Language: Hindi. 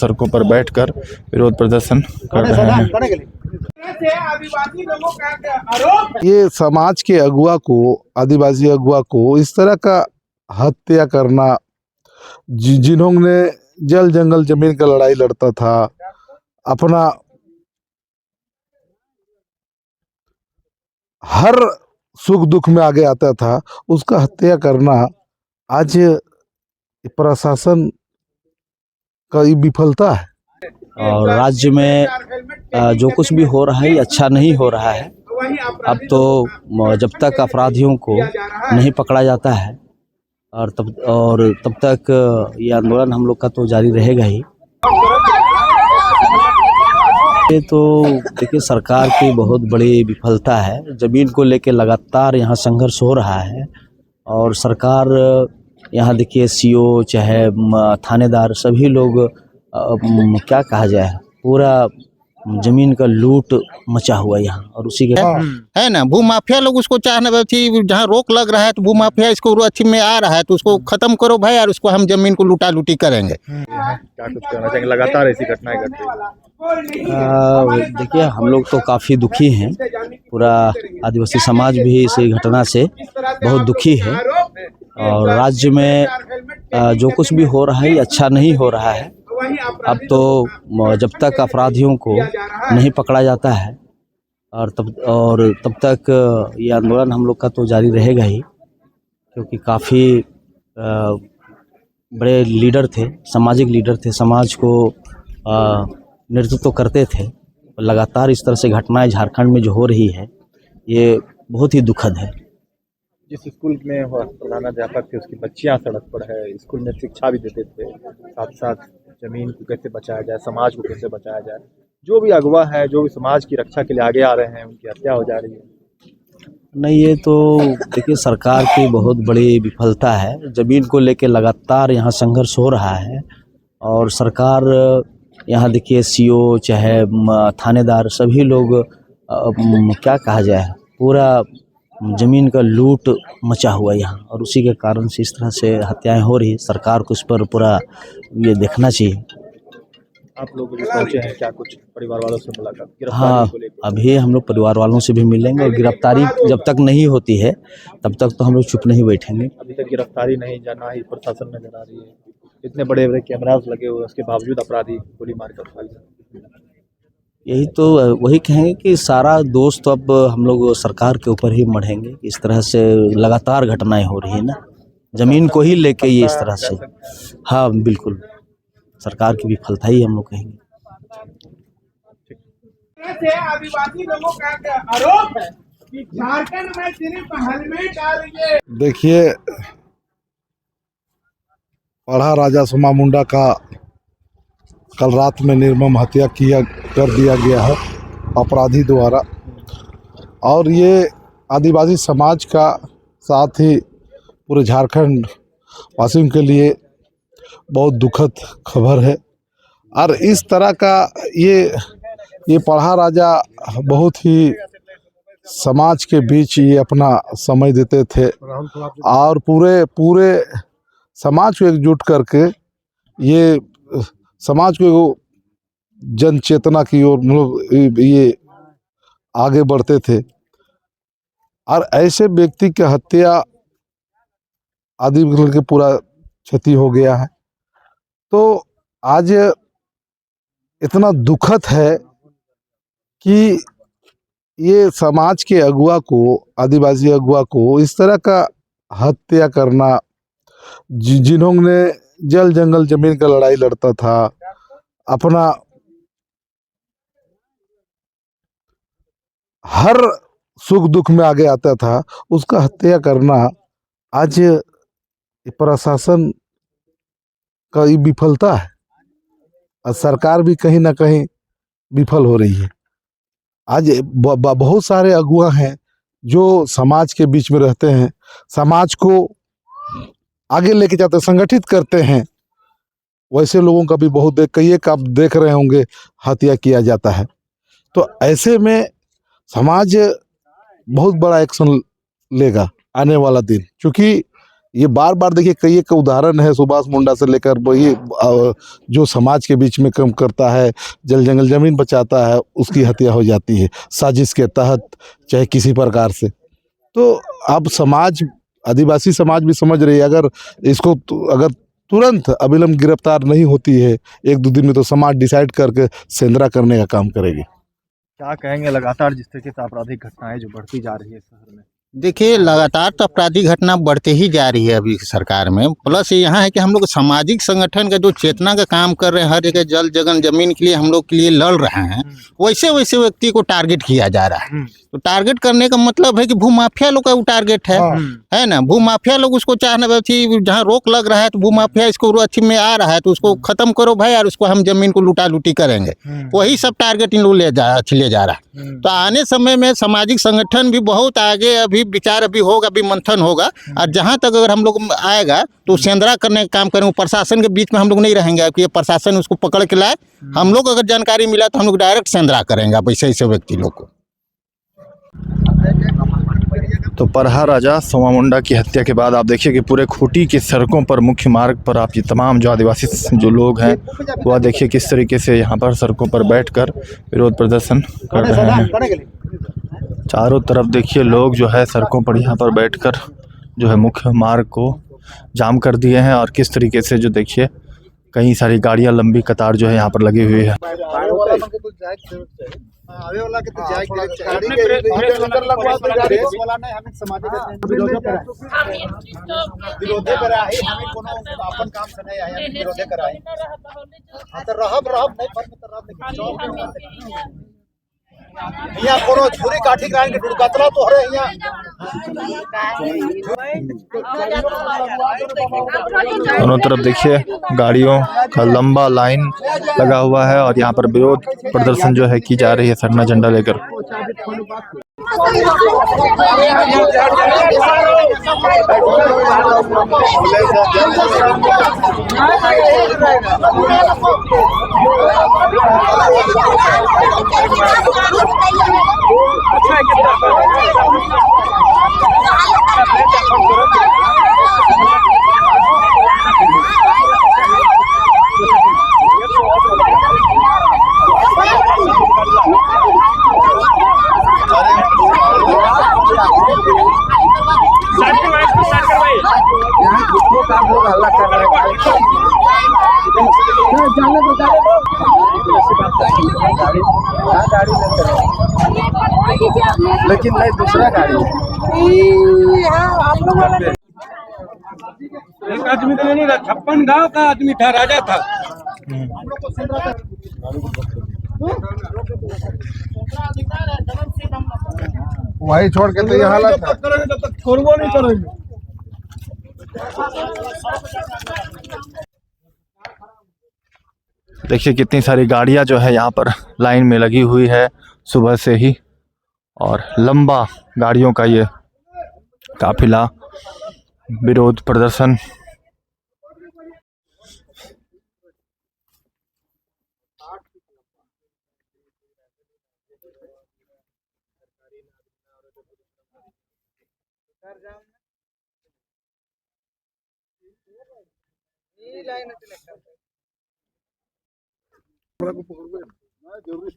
सड़कों पर बैठकर विरोध प्रदर्शन कर रहे हैं। आदिवासी लोगों का आरोप ये समाज के अगुवा को, आदिवासी अगुवा को इस तरह का हत्या करना, जिन्होंने जल जंगल जमीन का लड़ाई लड़ता था, अपना हर सुख दुख में आगे आता था, उसका हत्या करना आज प्रशासन का ये विफलता है। और राज्य में जो कुछ भी हो रहा है ये अच्छा नहीं हो रहा है। अब तो जब तक अपराधियों को नहीं पकड़ा जाता है और तब तक ये आंदोलन हम लोग का तो जारी रहेगा ही। ये तो देखिए सरकार की बहुत बड़ी विफलता है। ज़मीन को लेकर लगातार यहाँ संघर्ष हो रहा है और सरकार यहाँ देखिए सीओ चाहे थानेदार सभी लोग क्या कहा जाए, पूरा जमीन का लूट मचा हुआ यहाँ। और उसी के है ना, भू माफिया लोग उसको चाहने थी, जहाँ रोक लग रहा है तो भू माफिया इसको अच्छी में आ रहा है तो उसको खत्म करो भाई, और उसको हम जमीन को लूटा लूटी करेंगे। क्या कुछ करना चाहेंगे? लगातार ऐसी घटनाएं घट रही हैं। देखिए हम लोग तो काफ़ी दुखी हैं, पूरा आदिवासी समाज भी इस घटना से बहुत दुखी है। और राज्य में जो कुछ भी हो रहा है ये अच्छा नहीं हो रहा है। अब तो जब तक अपराधियों को नहीं पकड़ा जाता है और तब तक ये आंदोलन हम लोग का तो जारी रहेगा ही, क्योंकि काफ़ी बड़े लीडर थे, सामाजिक लीडर थे, समाज को नेतृत्व करते थे। लगातार इस तरह से घटनाएं झारखंड में जो हो रही है ये बहुत ही दुखद है। जिस स्कूल में प्रधानाध्यापक थे उसकी बच्चियां सड़क पर है, स्कूल में शिक्षा भी देते थे, साथ साथ जमीन को कैसे बचाया जाए, समाज को कैसे बचाया जाए, जो भी अगवा है, जो भी समाज की रक्षा के लिए आगे आ रहे हैं, उनकी हत्या हो जा रही है। नहीं, ये तो देखिए सरकार की बहुत बड़ी विफलता है। ज़मीन को लेकर लगातार यहाँ संघर्ष हो रहा है और सरकार यहाँ देखिए सीओ चाहे थानेदार सभी लोग क्या कहा जाए, पूरा जमीन का लूट मचा हुआ यहाँ। और उसी के कारण से इस तरह से हत्याएं हो रही। सरकार को इस पर पूरा ये देखना चाहिए। आप लोग भी पहुंचे हैं, क्या कुछ परिवार वालों से मुलाकात? हाँ, अभी हम लोग परिवार वालों से भी मिलेंगे और गिरफ्तारी जब तक नहीं होती है तब तक तो हम लोग चुप नहीं बैठेंगे। अभी तक गिरफ्तारी नहीं, जाना ही प्रशासन नजर आ रही है। इतने बड़े बड़े कैमरास लगे हुए, उसके बावजूद अपराधी गोली मार कर यही तो वही कहेंगे कि सारा दोष तो अब हम लोग सरकार के ऊपर ही मढ़ेंगे। इस तरह से लगातार घटनाएं हो रही है ना, जमीन को ही लेके ये इस तरह से। हाँ बिल्कुल, सरकार की विफलता ही हम लोग कहेंगे। आदिवासी लोगों का आरोप है कि झारखंड में सिर्फ हेलमेट आ रही है। देखिए, पढ़ा राजा सुमा मुंडा का कल रात में निर्मम हत्या कर दिया गया है अपराधी द्वारा, और ये आदिवासी समाज का साथ ही पूरे झारखंड वासियों के लिए बहुत दुखद खबर है। और इस तरह का ये पढ़ा राजा बहुत ही समाज के बीच ये अपना समय देते थे और पूरे समाज को एकजुट करके ये समाज को जन चेतना की ओर मतलब ये आगे बढ़ते थे। और ऐसे व्यक्ति की हत्या आदि के पूरा क्षति हो गया है। तो आज इतना दुखद है कि ये समाज के अगुवा को, आदिवासी अगुवा को इस तरह का हत्या करना, जिन्होंने जल जंगल जमीन का लड़ाई लड़ता था, अपना हर सुख दुख में आगे आता था, उसका हत्या करना आज प्रशासन का ये विफलता है और सरकार भी कहीं ना कहीं विफल हो रही है। आज बहुत सारे अगुवा हैं जो समाज के बीच में रहते हैं, समाज को आगे लेके जाते हैं, संगठित करते हैं। वैसे लोगों का भी बहुत कई एक आप देख रहे होंगे हत्या किया जाता है। तो ऐसे में समाज बहुत बड़ा एक्शन लेगा आने वाला दिन, क्योंकि ये बार बार देखिए कई एक उदाहरण है सुभाष मुंडा से लेकर वही जो समाज के बीच में काम करता है, जल जंगल जमीन बचाता है, उसकी हत्या हो जाती है साजिश के तहत, चाहे किसी प्रकार से। तो अब समाज, आदिवासी समाज भी समझ रही है, अगर इसको अगर तुरंत अविलंब गिरफ्तार नहीं होती है, 1-2 दिन में तो समाज डिसाइड करके सेंधरा करने का काम करेगी। क्या कहेंगे लगातार जिस तरीके से आपराधिक घटनाएं जो बढ़ती जा रही है शहर में? देखिए लगातार तो आपराधिक घटना बढ़ते ही जा रही है अभी सरकार में। प्लस यहाँ है कि हम लोग सामाजिक संगठन का जो चेतना का काम कर रहे हैं, हर जगह जल जगन जमीन के लिए हम लोग के लिए लड़ रहे हैं, वैसे वैसे व्यक्ति को टारगेट किया जा रहा है। तो टारगेट करने का मतलब है कि भूमाफिया लोग का वो टारगेट है ना। भूमाफिया लोग उसको चाहना थी, जहाँ रोक लग रहा है तो भूमाफिया इसको अच्छी में आ रहा है तो उसको खत्म करो भाई, और उसको हम जमीन को लूटा लूटी करेंगे। वही सब टारगेट इन लोग ले जा रहा है। तो आने समय में सामाजिक संगठन भी बहुत आगे, अभी विचार अभी होगा, अभी मंथन होगा, और जहाँ तक अगर हम लोग आएगा तो सेंधरा करने का काम करेंगे। प्रशासन के बीच में हम लोग नहीं रहेंगे कि ये प्रशासन उसको पकड़ के लाए। हम लोग अगर जानकारी मिला तो हम लोग डायरेक्ट सेंधरा करेंगे अब ऐसे व्यक्ति लोग को। तो परहा राजा सोमा मुंडा की हत्या के बाद आप देखिए कि पूरे खूंटी की सड़कों पर, मुख्य मार्ग पर आप ये तमाम जो आदिवासी जो लोग हैं वह देखिए किस तरीके से यहाँ पर सड़कों पर बैठकर विरोध प्रदर्शन कर रहे हैं। चारों तरफ देखिए लोग जो है सड़कों पर यहाँ पर बैठकर जो है मुख्य मार्ग को जाम कर दिए हैं, और किस तरीके से जो देखिए कई सारी गाड़ियाँ लंबी कतार जो है यहाँ पर लगी हुई है। यहाँ कोनो छुरी काठी काट के दुर्घटना तो हरे यहाँ दोनों तरफ देखिए गाड़ियों का लंबा लाइन लगा हुआ है, और यहाँ पर विरोध प्रदर्शन जो है की जा रही है सरना झंडा लेकर। लेकिन नहीं दूसरा गाड़ी एक आदमी तो नहीं रहा, 56 गांव का आदमी था, राजा था। वही छोड़ के तो ये हालत है। छोड़बो नहीं करेंगे। देखिए कितनी सारी गाड़ियां जो है यहाँ पर लाइन में लगी हुई है सुबह से ही, और लंबा गाड़ियों का ये काफिला विरोध प्रदर्शन। जरूरी